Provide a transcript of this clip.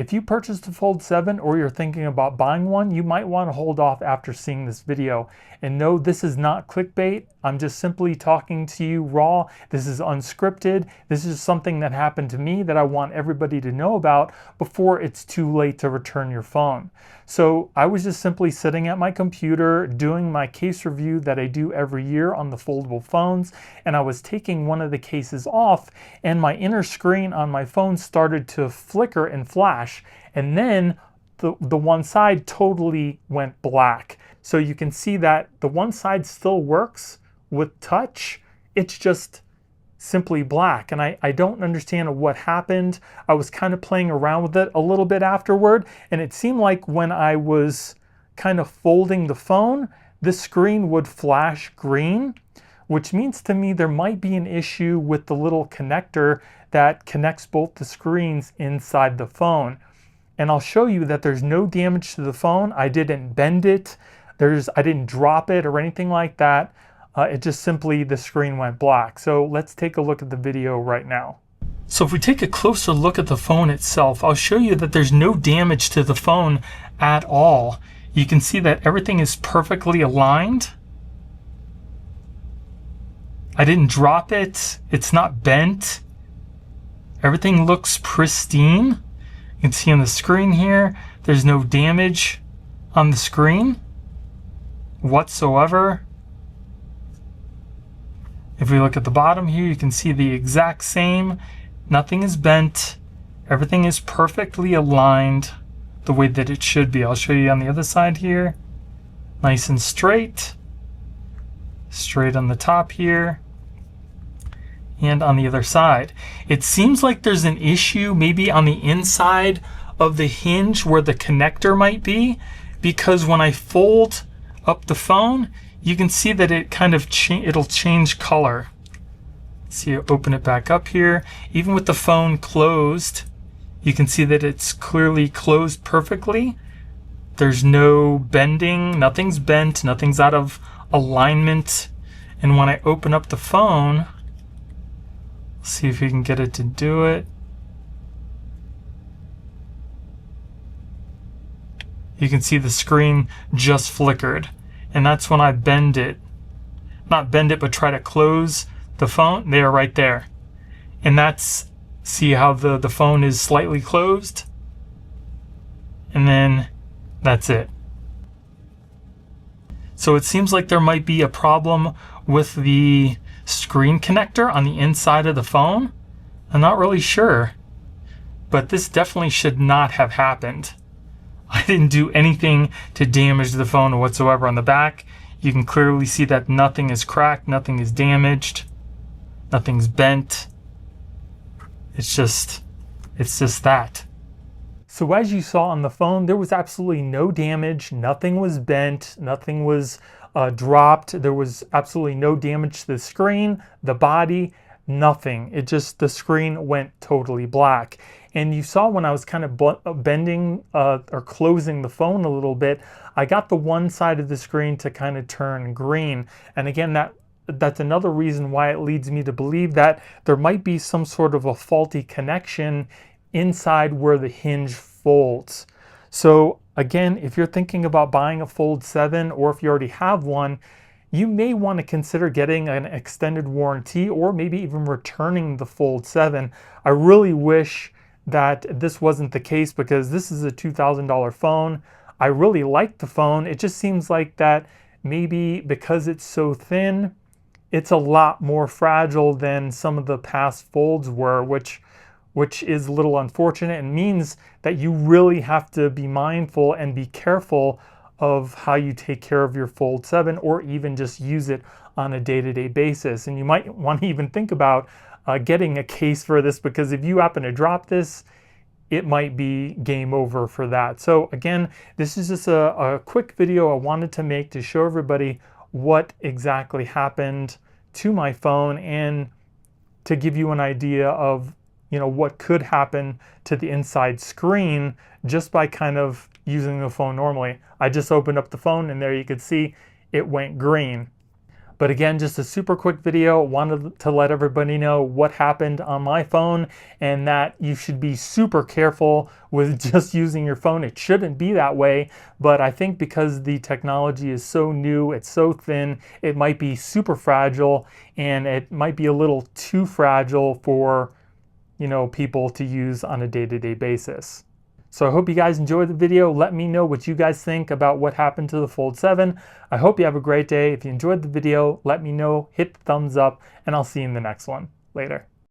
If you purchased a Fold 7 or you're thinking about buying one, you might want to hold off after seeing this video. And no, this is not clickbait. I'm just simply talking to you raw. This is unscripted. This is something that happened to me that I want everybody to know about before it's too late to return your phone. So I was just simply sitting at my computer doing my case review that I do every year on the foldable phones, and I was taking one of the cases off, and my inner screen on my phone started to flicker and flash, and then the one side totally went black. So you can see that the one side still works with touch, it's just simply black, and I don't understand what happened. I was kind of playing around with it a little bit afterward, and it seemed like when I was kind of folding the phone, the screen would flash green, which means to me there might be an issue with the little connector that connects both the screens inside the phone. And I'll show you that there's no damage to the phone. I didn't bend it, I didn't drop it or anything like that. It just simply, the screen went black. So let's take a look at the video right now. So if we take a closer look at the phone itself, I'll show you that there's no damage to the phone at all. You can see that everything is perfectly aligned. I didn't drop it. It's not bent. Everything looks pristine. You can see on the screen here, there's no damage on the screen whatsoever. If we look at the bottom here, you can see the exact same. Nothing is bent. Everything is perfectly aligned the way that it should be. I'll show you on the other side here. Nice and straight. Straight on the top here. And on the other side. It seems like there's an issue maybe on the inside of the hinge where the connector might be, because when I fold up the phone, you can see that it kind of it'll change color. See, open it back up here. Even with the phone closed, you can see that it's clearly closed perfectly. There's no bending, nothing's bent, nothing's out of alignment. And when I open up the phone, see if we can get it to do it. You can see the screen just flickered. And that's when I bend it. Not bend it, but try to close the phone. There, right there. And that's, see how the phone is slightly closed? And then that's it. So it seems like there might be a problem with the screen connector on the inside of the phone. I'm not really sure. But this definitely should not have happened. I didn't do anything to damage the phone whatsoever. On the back, you can clearly see that nothing is cracked, nothing is damaged, nothing's bent. It's just that. So as you saw on the phone, there was absolutely no damage, nothing was bent, nothing was dropped, there was absolutely no damage to the screen, the body, nothing. The screen went totally black. And you saw when I was kind of bending or closing the phone a little bit, I got the one side of the screen to kind of turn green. And again, that's another reason why it leads me to believe that there might be some sort of a faulty connection inside where the hinge folds. So again, if you're thinking about buying a Fold 7, or if you already have one, you may want to consider getting an extended warranty, or maybe even returning the Fold 7. I really wish that this wasn't the case, because this is a $2,000 phone. I really like the phone. It just seems like that maybe because it's so thin, it's a lot more fragile than some of the past folds were, which is a little unfortunate, and means that you really have to be mindful and be careful of how you take care of your Fold 7, or even just use it on a day-to-day basis. And you might want to even think about getting a case for this, because if you happen to drop this, it might be game over for that. So again, this is just a quick video I wanted to make to show everybody what exactly happened to my phone, and to give you an idea of what could happen to the inside screen just by kind of using the phone normally. I just opened up the phone, and there you could see it went green. But again, just a super quick video. Wanted to let everybody know what happened on my phone and that you should be super careful with just using your phone. It shouldn't be that way, but I think because the technology is so new, it's so thin, it might be super fragile, and it might be a little too fragile for, you know, people to use on a day-to-day basis. So I hope you guys enjoyed the video. Let me know what you guys think about what happened to the Fold 7. I hope you have a great day. If you enjoyed the video, let me know, hit the thumbs up, and I'll see you in the next one. Later.